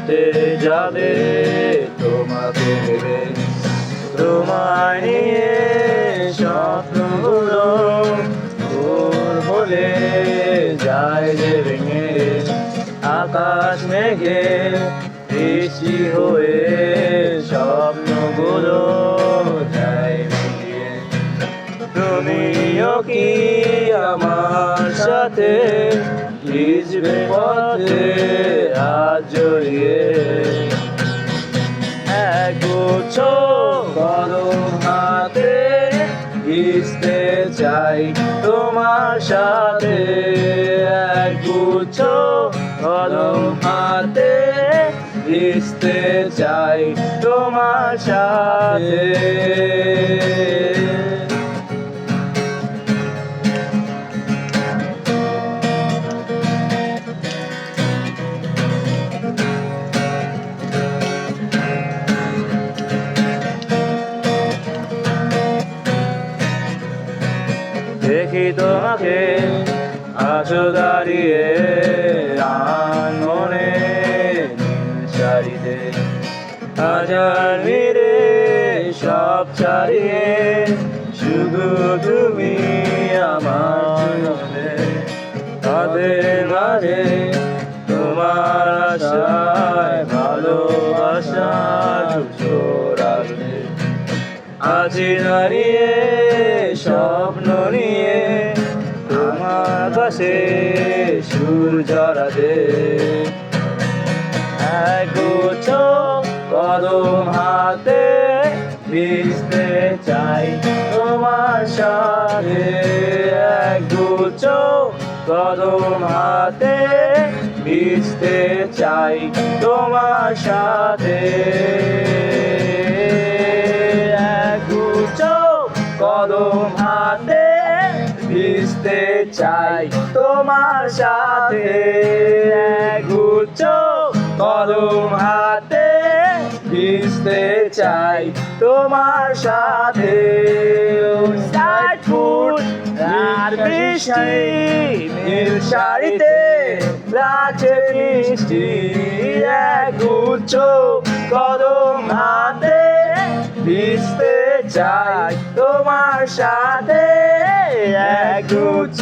কেটে যাবে তোমাকে ভেবে, তোমায় নিয়ে স্বপ্নগুলো ভোর হলে যায় যে ভেঙে, আকাশ মেঘে বৃষ্টি হয়ে স্বপ্নগুলো যায় মিলিয়ে। তুমিও কি আমার সাথে ভিজবে পথে হাত জড়িয়ে, একগুচ্ছ কদম হাতে ভিজতে চাই তোমার সাথে, একগুচ্ছ কদম হাতে ভিজতে চাই তোমার সাথে। দেখি তোমাকে আছো দাঁড়িয়ে আনমনে নীল শাড়িতে, হাজার ভিড়ে সব ছাড়িয়ে শুধু তুমি আমার মনে। তাদের মাঝে তোমার আশায় ভালোবাসা ছড়াবে, আছি দাঁড়িয়ে স্বপ্ন নিয়ে তোমার পাশে সুর জড়াতে, একগুচ্ছ কদম হাতে ভিজতে চাই তোমার সাথে, একগুচ্ছ কদম হাতে ভিজতে চাই তোমার সাথে, একগুচ্ছ কদম হাতে ভিজতে চাই তোমার সাথে, একগুচ্ছ কদম হাতে ভিজতে চাই তোমার সাথে। ফুল আর বৃষ্টি নীল শাড়িতে লাগছে মিষ্টি, একগুচ্ছ কদম হাতে ভিজতে চাই তোমার সাথে, একগুচ্ছ